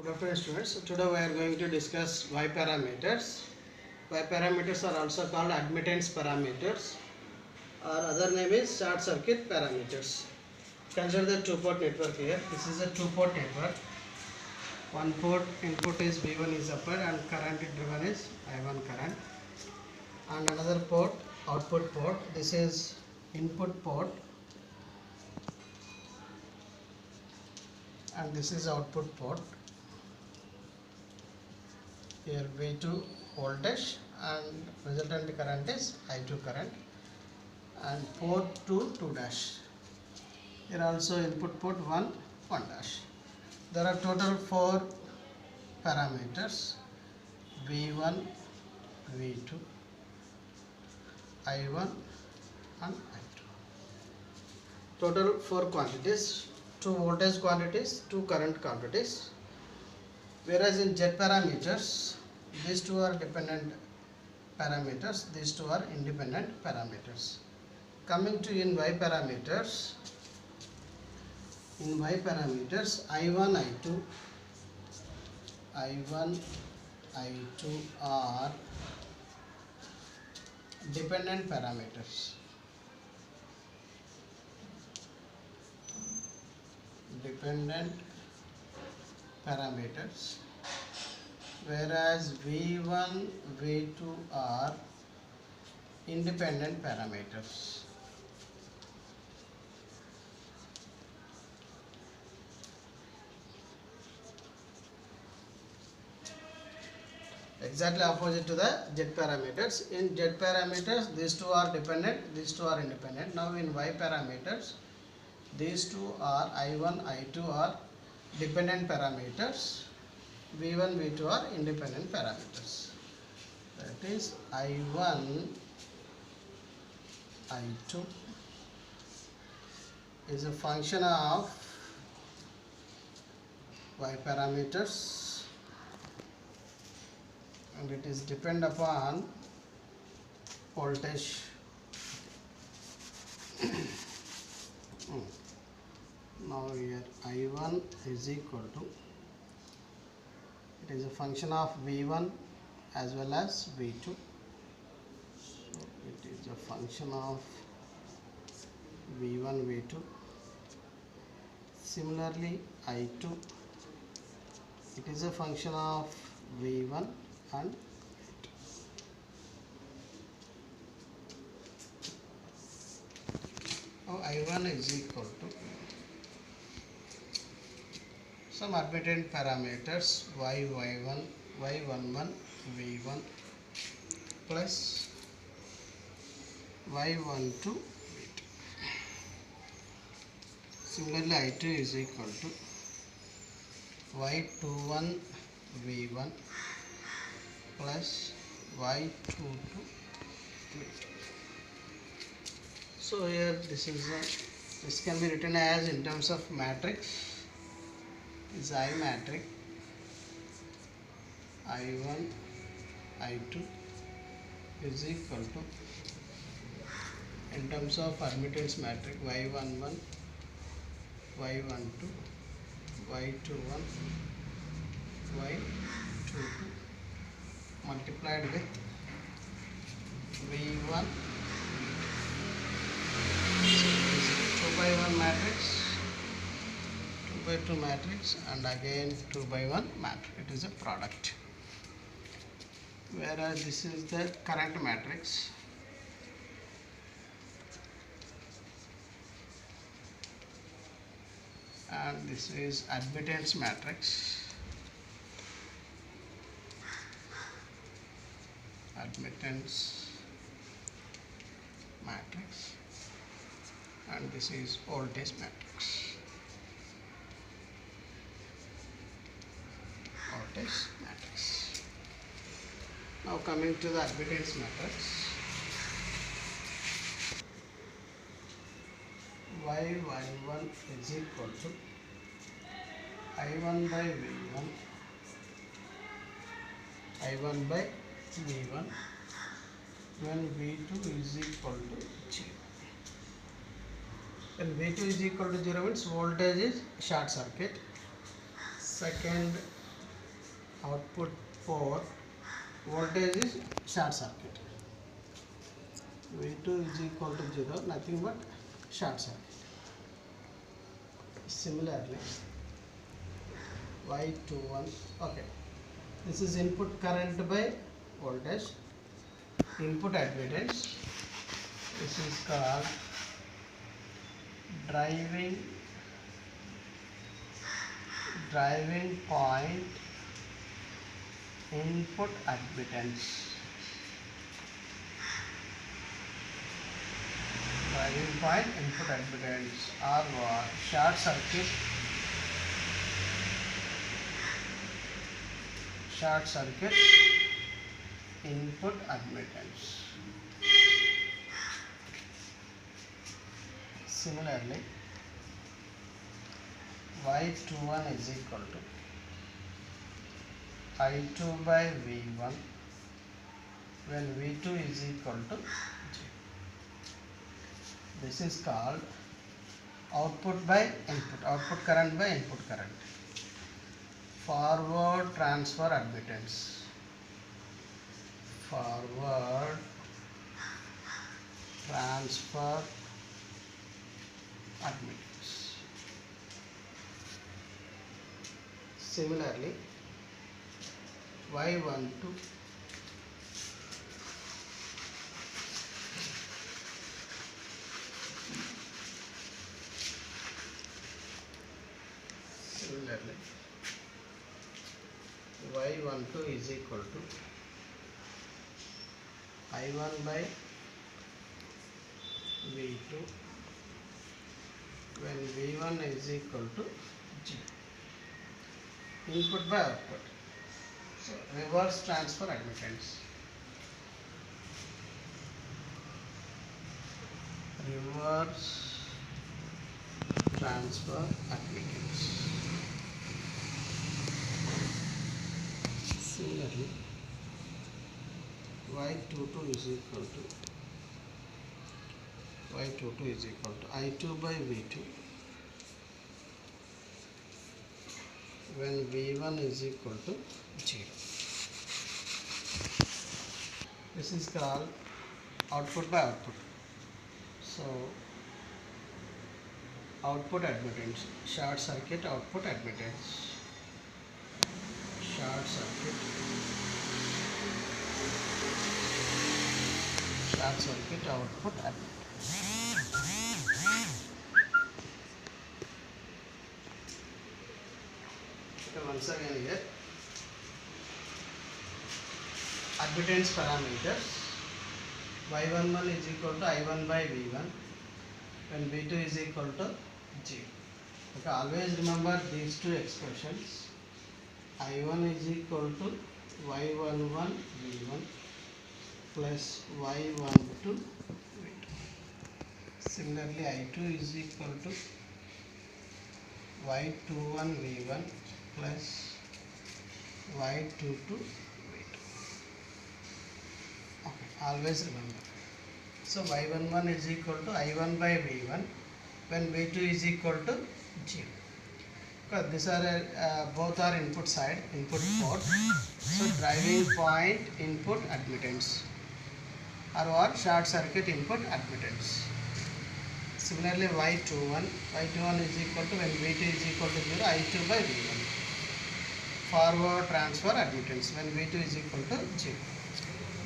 Good afternoon students. So today we are going to discuss Y parameters. Y parameters are also called admittance parameters or other name is short circuit parameters. Consider the two-port network here. This is a two-port network. One port input is V1 is upward and current driven is I1 current. And another port, output port. This is input port and this is output port. Here V2 voltage and resultant current is I2 current, and port 2 2 dash. Here also input port 1 1 dash. There are total 4 parameters: V1, V2, I1 and I2. Total 4 quantities: 2 voltage quantities, 2 current quantities. Whereas in Z parameters, these two are dependent parameters, these two are independent parameters. Coming to in Y parameters, I1, I2 are dependent parameters. Whereas V1, V2 are independent parameters. Exactly opposite to the Z parameters. In Z parameters, these two are dependent, these two are independent. Now in Y parameters, these two are I1, I2 are dependent parameters. V1, V2 are independent parameters. That is I1, I2 is a function of Y parameters and it is depend upon voltage. Now here I1 is equal to, it is a function of V1 as well as V2. So it is a function of V1, V2. Similarly I2, it is a function of V1 and V2. Now I1 is equal to some admittant parameters Y11, Y11, V1 plus Y12, V2. Similarly I2 is equal to Y21, V1 plus Y22, V2. So here this can be written as in terms of matrix. Is I matrix I1, I2 is equal to, in terms of admittance matrix, Y11, Y12, Y21, Y22 multiplied with V1. So this is 2 by 1 matrix, 2 by 2 matrix, and again 2 by 1 matrix. It is a product. Whereas this is the current matrix. And this is admittance matrix. And this is voltage matrix. Now coming to the admittance matrix, Y11 is equal to I1 by V1, I1 by V1 when V2 is equal to 0. When V2 is equal to 0 means voltage is short circuit. Second output port voltage is short circuit. V2 is equal to 0, nothing but short circuit. Similarly, Y21, okay, this is input current by voltage, input admittance. This is called driving point input admittance. Driving point input admittance, or short circuit input admittance. Similarly, Y21 is equal to I2 by V1 when V2 is equal to 0. This is called output by input, output current by input current. Forward transfer admittance. Forward transfer admittance. Similarly, Y12 Y12 is equal to I1 by V2 when V1 is equal to G. Input by output. So reverse transfer admittance. Reverse transfer admittance. Similarly, Y22 is equal to I2 by V2 when V1 is equal to 0. This is called output by output. So output admittance, short circuit output admittance, short circuit output admittance. Okay, once again here, admittance parameters. Y11 is equal to I1 by V1 when V2 is equal to 0. Okay, always remember these two expressions. I1 is equal to Y11 V1 plus Y12 V2. Similarly, I2 is equal to Y21 V1 plus Y22 V2. Okay, always remember. So Y11 is equal to I1 by V1 when V2 is equal to 0. Because these are both are input side, input port. So driving point input admittance or what short circuit input admittance. Similarly, Y21 is equal to when V2 is equal to 0, I2 by V1. Forward transfer admittance when V2 is equal to 0.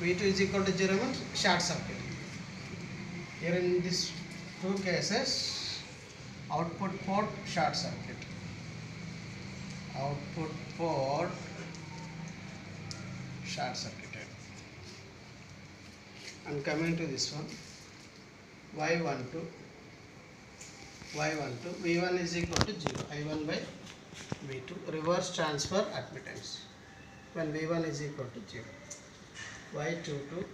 V2 is equal to 0 means short circuit. Here in these two cases, output port short circuit. Output port short circuited. And coming to this one, Y12, V1 is equal to 0, I1 by V2, reverse transfer admittance when V1 is equal to 0. Y22,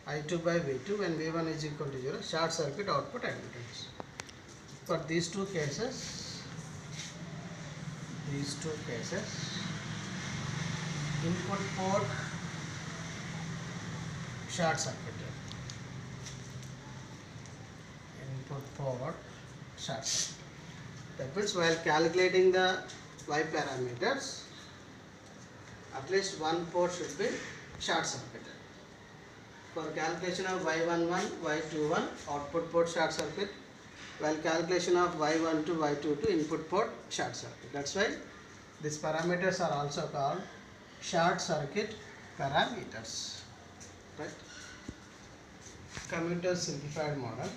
I2 by V2 when V1 is equal to 0, short circuit output admittance. For these two cases, input port short circuited. Input port short circuit. That means while calculating the Y parameters, At least one port should be short circuited. For calculation of Y11, Y21 output port short circuit, while calculation of Y12, Y22 input port short circuit. That's why these parameters are also called short circuit parameters. Right? Coming to simplified model.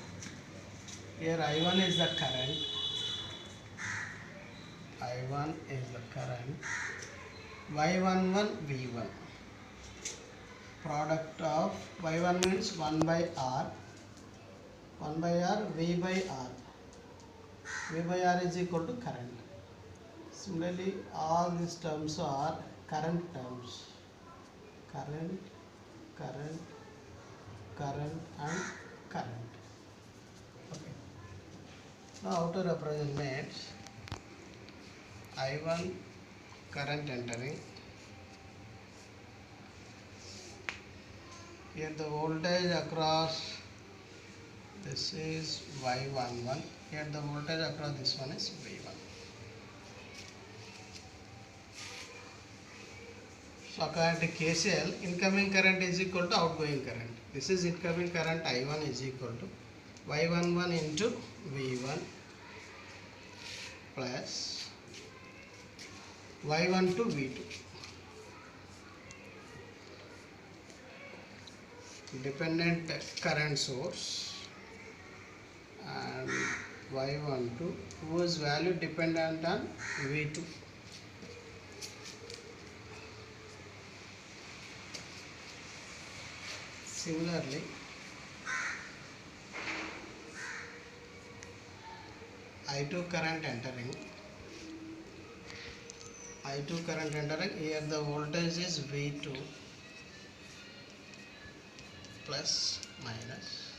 Here I1 is the current. I1 is the current. Y11 V1. Product of Y1 means 1 by R. 1 by R, V by R. V by R is equal to current. Similarly, all these terms are current terms. Current, current, current and current. Okay. Now how to represent I1 current entering. Here the voltage across this is Y11. Here the voltage across this one is V1. So according to KCL, incoming current is equal to outgoing current. This is incoming current I1 is equal to Y11 into V1 plus Y1 to V2. Dependent current source and Y12 whose value dependent on V2. Similarly, I2 current entering. I2 current entering, here the voltage is V2 plus minus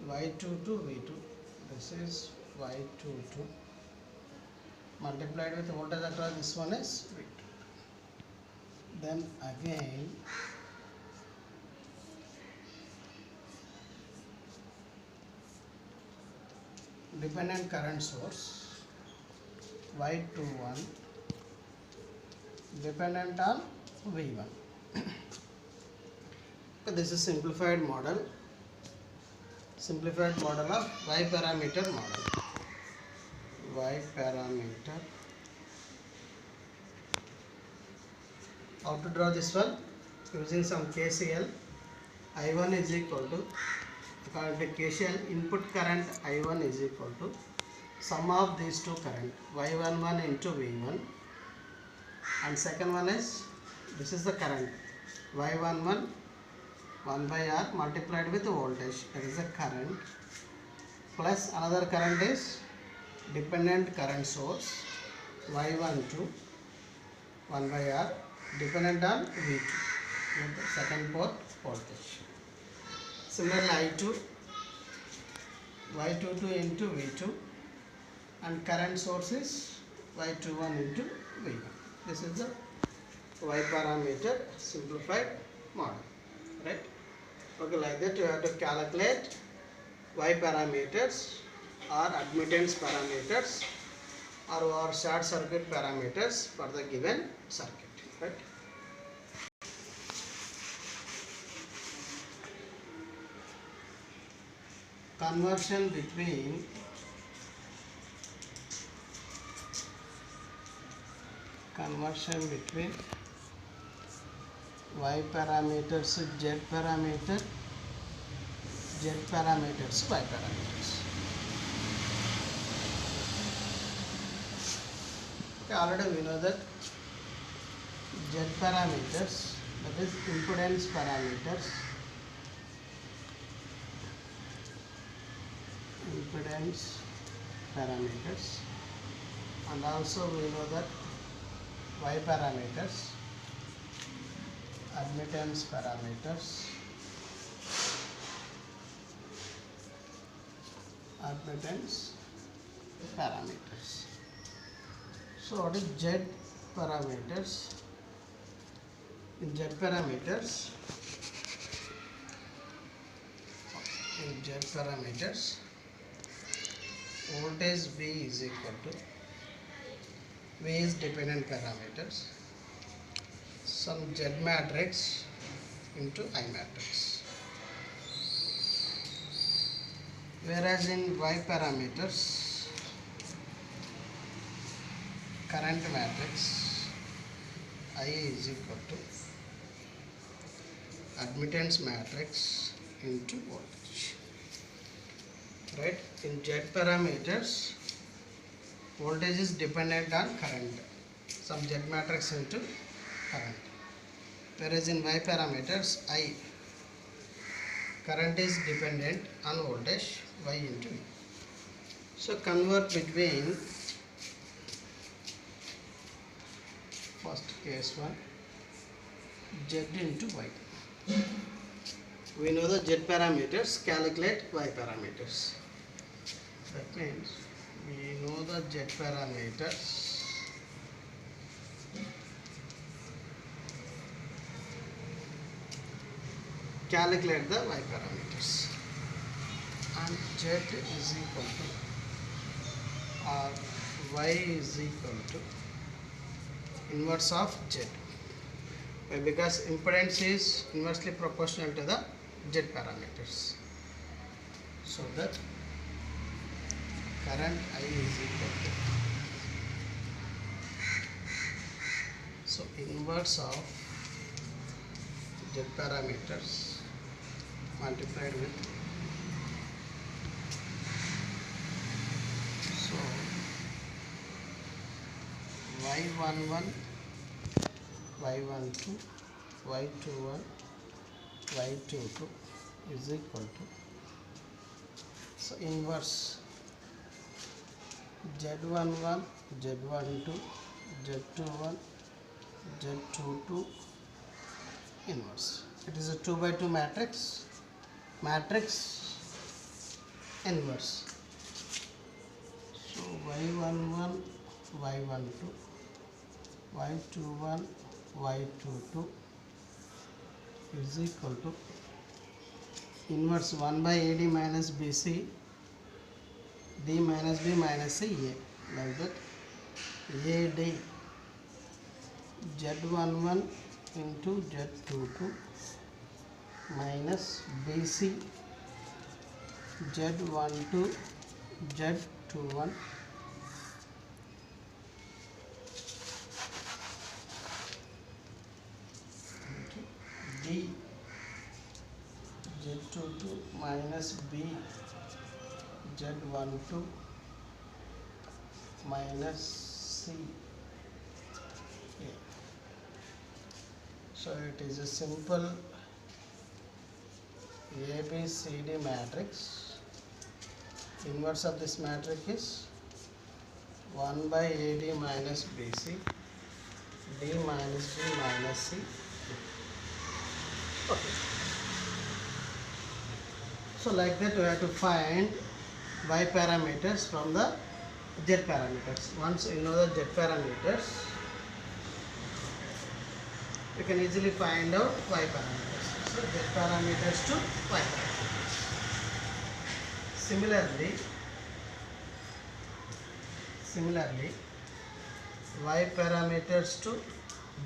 Y2 to V2. This is Y22 multiplied with voltage across this one is V2. Then again dependent current source Y21 dependent on V1. This is simplified model of Y parameter model. Y parameter. How to draw this one? Using some KCL. I1 is equal to, according to KCL, input current I1 is equal to sum of these two current Y11 into V1, and second one is, this is the current Y11 1 by R multiplied with voltage, that is the current, plus another current is dependent current source Y12 1 by R dependent on V2, the second port voltage. Similarly I2 Y22 into V2 and current source is Y21 into V1. This is the Y parameter simplified model, right? Okay, like that you have to calculate Y parameters or admittance parameters or short circuit parameters for the given circuit, right? Conversion between Y parameters to Z parameters to Y parameters. Okay, already we know that Z parameters, that is impedance parameters, and also we know that Y parameters, admittance parameters, So what is Z parameters? In Z parameters, Z parameters, voltage V is equal to V is dependent parameters, some Z matrix into I matrix. Whereas in Y parameters, current matrix I is equal to admittance matrix into voltage. Right? In Z parameters, voltage is dependent on current, some Z matrix into current. Whereas in Y parameters, I, current is dependent on voltage, Y into V. So convert between first case one, Z into Y. We know the Z parameters, calculate Y parameters. That means we know the Z parameters, calculate the Y parameters, and Z is equal to, or Y is equal to inverse of Z. Why? Because impedance is inversely proportional to the Z parameters. So that current I is equal to, so inverse of Z parameters multiplied with, so Y11, Y12, Y21, Y22 is equal to, so inverse Z11, Z12, Z21, Z22 inverse. It is a 2 by 2 matrix, matrix inverse. So Y11, Y12, Y21, Y22 is equal to inverse 1 by AD minus BC, D minus B minus C, A, like that. AD Z11 into Z22 minus BC Z12 Z21 D Z22 minus B Z12 minus C A. So it is a simple ABCD matrix. Inverse of this matrix is 1 by AD minus BC, D minus B minus C. Okay. So like that we have to find Y parameters from the Z parameters. Once you know the Z parameters, you can easily find out Y parameters. So Z parameters to Y parameters. Similarly, Y parameters to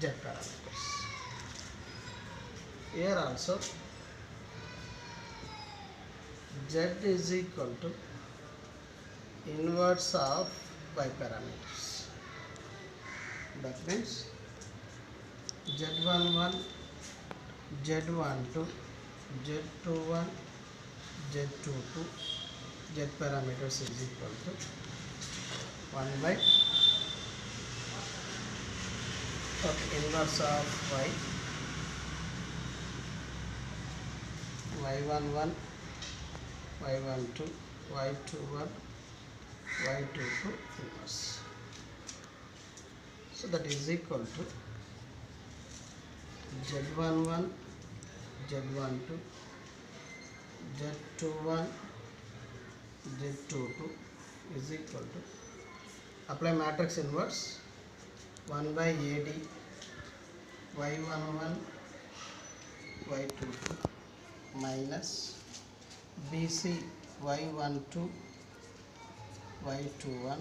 Z parameters. Here also Z is equal to inverse of Y parameters. That means Z11, Z12, Z21, Z22, Z parameters is equal to 1 by inverse of Y, Y11, Y12, Y21, Y22 inverse. So that is equal to Z11, Z12, Z21, Z22 is equal to, apply matrix inverse, 1 by AD, Y11, Y22 minus BC Y12 Y21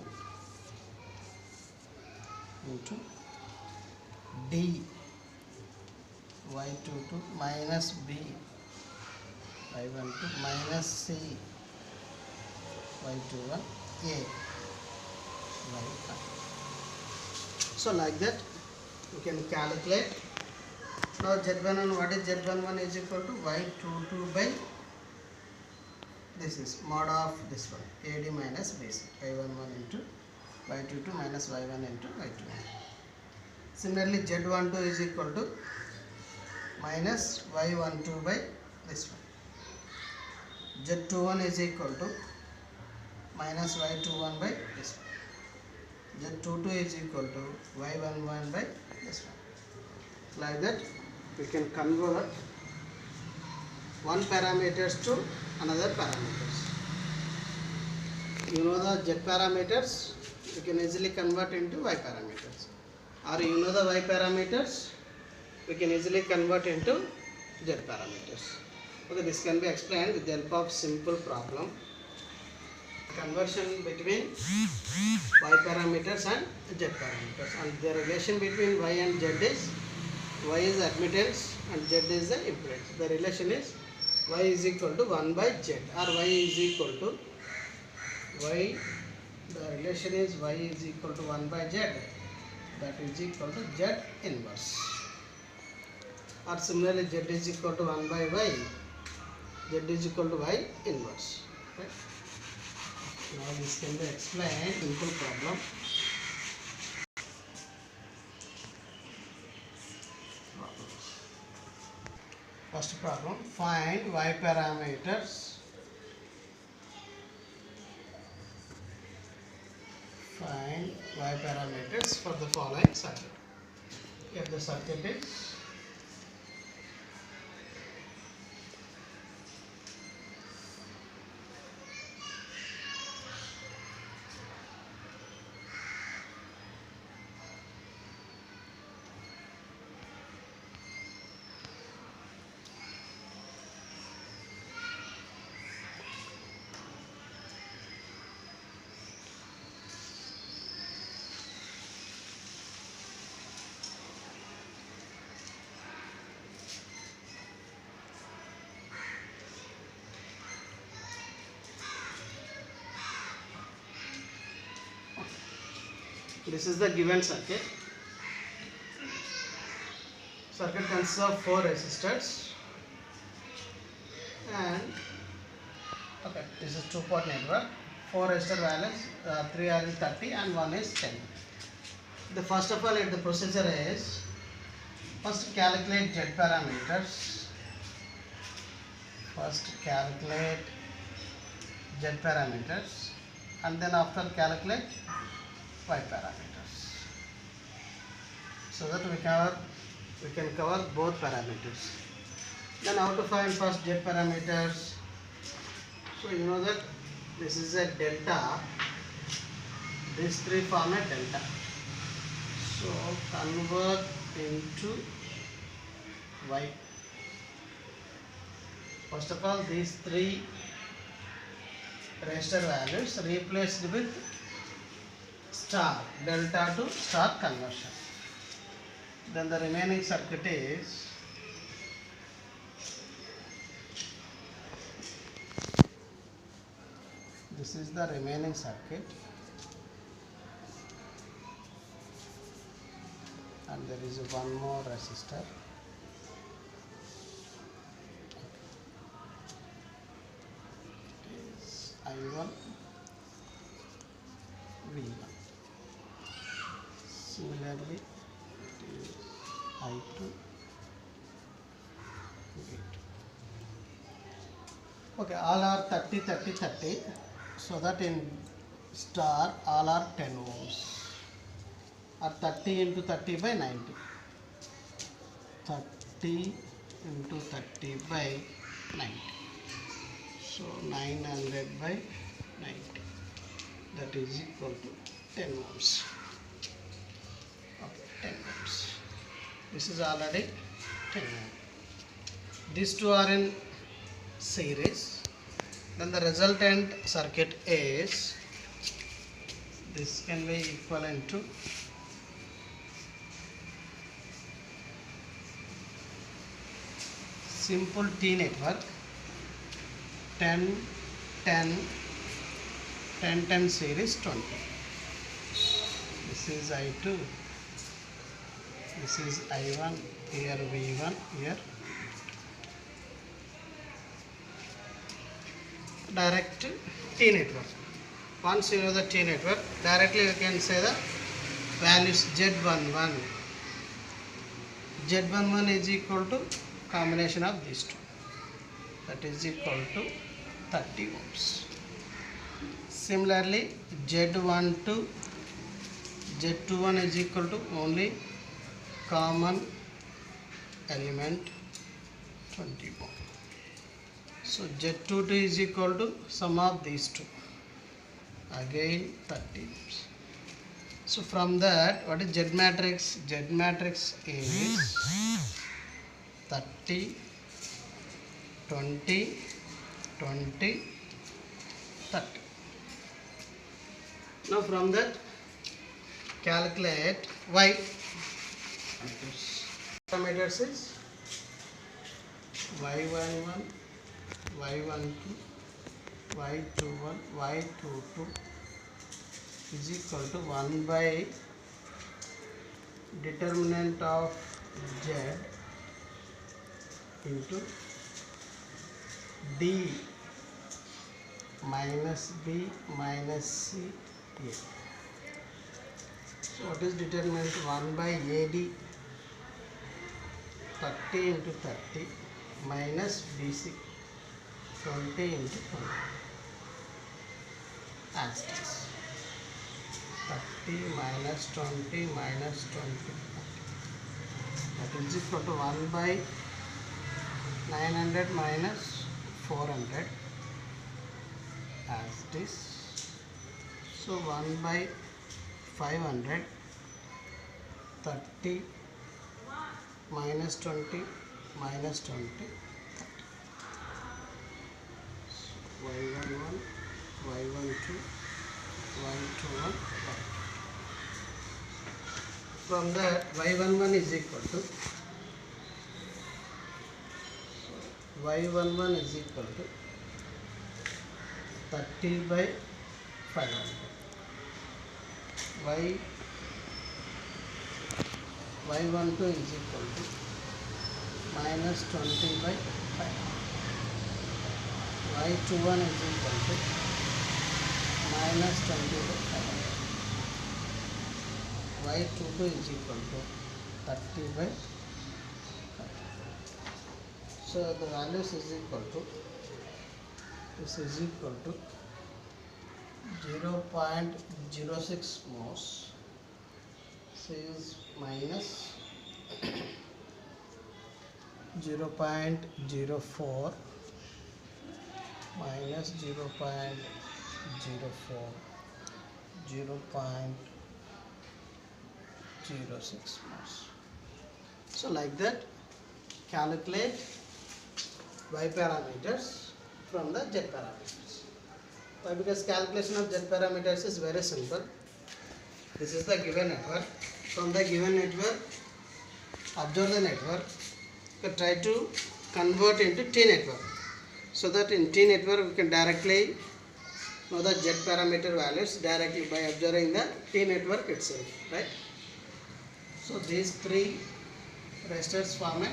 into D Y22 minus B Y12 minus C Y21 A Y1. So like that you can calculate. Now Z11, what is Z11 is equal to Y22 by this is mod of this one AD minus BC Y11 into Y22 minus Y1 into Y21. Similarly Z12 is equal to minus Y12 by this one. Z21 is equal to minus Y21 by this one. Z22 is equal to Y11 by this one. Like that we can convert one parameters to another parameters. You know the Z parameters, you can easily convert into Y parameters, or you know the Y parameters, we can easily convert into Z parameters. Okay, this can be explained with the help of simple problem. Conversion between Y parameters and Z parameters, and the relation between Y and Z is Y is admittance and Z is the impedance. The relation is Y is equal to 1 by Z, or Y is equal to Y, the relation is Y is equal to 1 by Z, that is equal to Z inverse. Or similarly Z is equal to 1 by Y, Z is equal to Y inverse. Right? Now this can be explained simple problem. First problem, find Y parameters. Find Y parameters for the following circuit. If the circuit is this is the given circuit. Circuit consists of 4 resistors, and okay, this is 2-port network. 4 resistor values, 3 are 30 and 1 is 10. The first of all, the procedure is first calculate Z parameters. First calculate Z parameters, and then after calculate Y parameters, so that we can cover both parameters. Then how to find first Z parameters? So you know that this is a delta, these three form a delta. So convert into Y. First of all, these three resistor values replaced with star, delta to star conversion. Then the remaining circuit is this is the remaining circuit, and there is one more resistor. It is I1 V1. Similarly, it is I2 V2. Okay, all are 30, 30, 30. So that in star all are 10 ohms, or 30 into 30 by 90. 30 into 30 by 90. So 900 by 90. That is equal to 10 ohms. Okay, 10 ohms. This is already 10 ohms. These two are in series. then the resultant circuit is, this can be equivalent to simple T network 10 10 10 10 series 20. This is I2, this is I1, here V1, here direct T network. Once you know the T network, directly you can say the values Z11. Z11 is equal to combination of these two, that is equal to 30 ohms. Similarly, Z12, Z21 is equal to only common element 20 ohm. So Z22 is equal to sum of these two, again 30 ohms. So from that, what is Z matrix? Z matrix is 30, 20, 20, 30. Now from that, calculate Y. Parameters is Y11, Y12, Y21, Y22 is equal to 1 by determinant of Z into D minus B minus C A. So what is determinant? 1 by AD 30 into 30 minus BC 20 into 20 as it is. 30 minus 20 minus 20, that is equal to 1 by 900 minus 400 as it is. So 1 by 500, 30 minus 20 minus 20, Y11, Y12, Y21. From that, Y11 is equal to Y11 is equal to 30 by 500. Y12 is equal to minus 20 by 5. Y21 is equal to minus 20 by 500. Y22 is equal to 30 by 5. So the values is equal to, this is equal to 0.06 mhos. This is minus 0.04 minus 0.04, 0.06 mhos. So like that, calculate Y parameters from the Z parameters. Why? Because calculation of Z parameters is very simple. This is the given network. From the given network, observe the network. You can try to convert into T network. So that in T network we can directly know the Z parameter values directly by observing the T network itself, right? So these three resistors form a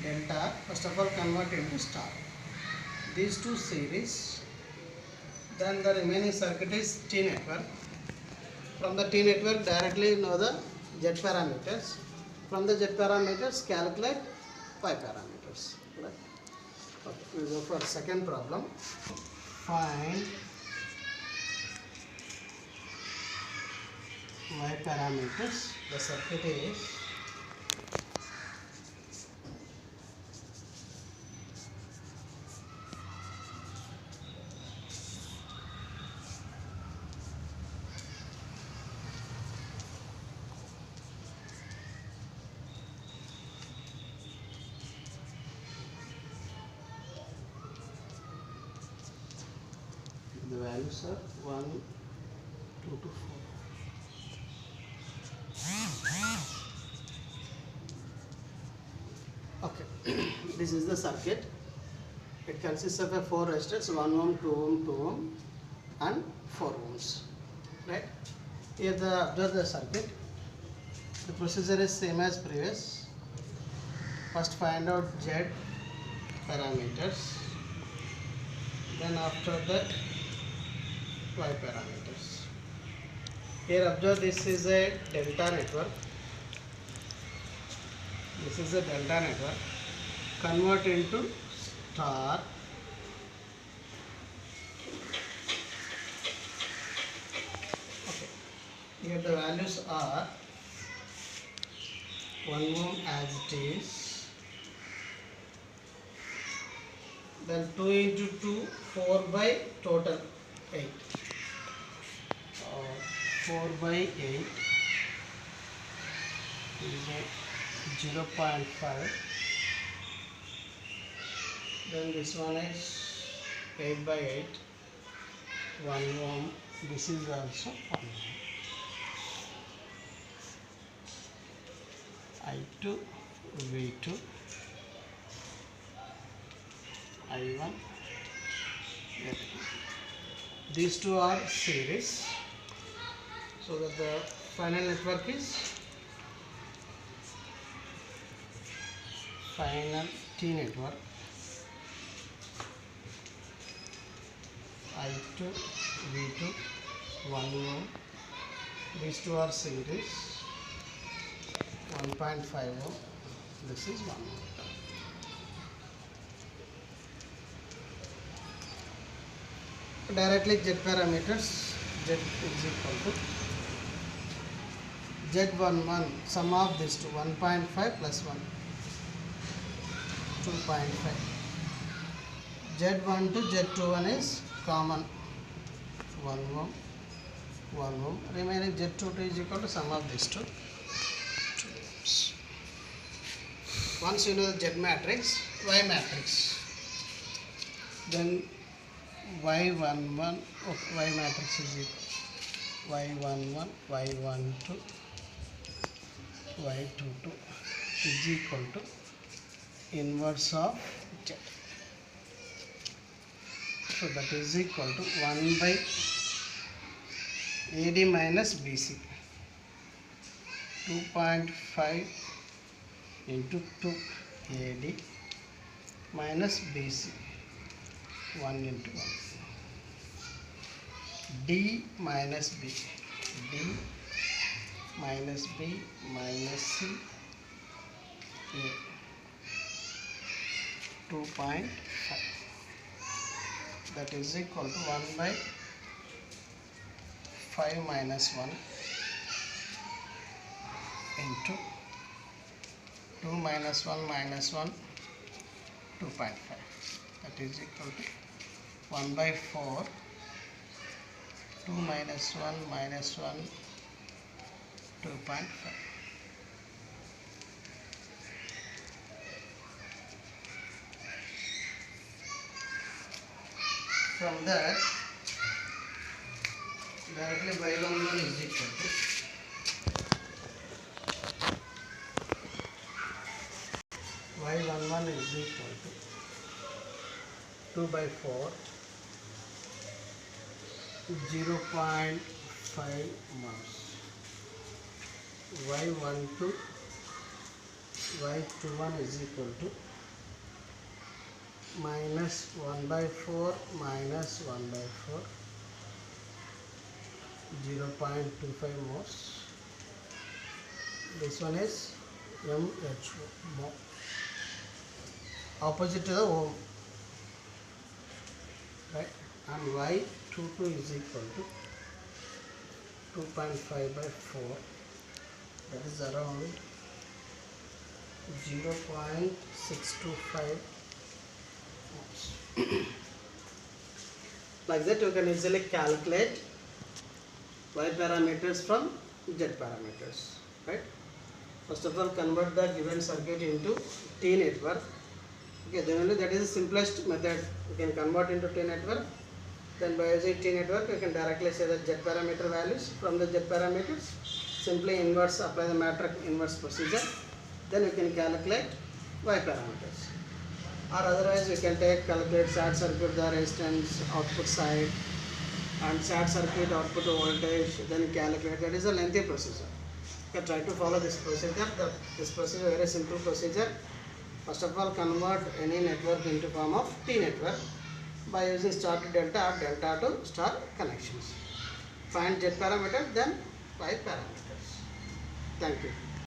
delta. First of all, convert into star. These two series. Then the remaining circuit is T network. From the T network, directly know the Z parameters. From the Z parameters, calculate Y parameters. Right? Okay, we will go for second problem. Find Y parameters. The circuit is the values are 1, 2 to 4. Okay, this is the circuit. It consists of a 4 resistors, 1 ohm, 2 ohm, 2 ohm and 4 ohms. Right? Here observe the circuit. The procedure is same as previous. First find out Z parameters. Then after that Y parameters. Here observe, this is a delta network. This is a delta network. Convert into star. Okay. Here the values are 1 ohm as it is. Then 2 into 2, 4 by total 8. 4 by 8 is a 0.5. Then this one is 8 by 8, 1 ohm. This is also 1 ohm. I2, V2, I1, Z2. These two are series, so that the final network is final T network. I2, V2, 1 ohm. These two are series, 1.5 ohm. This is 1 ohm. Directly Z parameters. Z is equal to Z11, sum of these two, 1.5 plus 1, 2.5. Z1 to Z21 is common, 1 ohm, 1 ohm. Remaining Z22 is equal to sum of these two, 2 ohms. Once you know the Z matrix, Y matrix, then Y11, Y matrix is equal Y11, Y12, Y22 is equal to inverse of Z. So that is equal to 1 by AD minus BC, 2.5 into 2 AD minus BC, 1 into 1. D minus B, D minus B minus C, A, 2.5. That is equal to 1 by 5 minus 1 into 2 minus 1 minus 1, 2.5. That is equal to 1 by 4, 2 minus 1 minus 1, 2.5. From that, directly Y11 is equal to Y11 is equal to 2 by 4, 0.5 moles. Y12, Y21 is equal to minus 1 by 4 minus 1 by 4, 0.25 moles. This one is MHO, mole. Opposite to the ohm, right? And Y22 is equal to 2.5 by 4, that is around 0.625 moles. Like that you can easily calculate Y parameters from Z parameters, right? First of all, convert the given circuit into T network. Okay, then only that is the simplest method. You can convert into T network. Then by using T network, you can directly say the Z parameter values. From the Z parameters, simply inverse, apply the matrix inverse procedure. Then you can calculate Y parameters. Or otherwise, you can calculate short circuit, the resistance, output side, and short circuit output voltage, then calculate. That is a lengthy procedure. You can try to follow this procedure. This procedure is a very simple procedure. First of all, convert any network into form of T network by using star to delta or delta to star connections. Find Z parameter, then Y parameters. Thank you.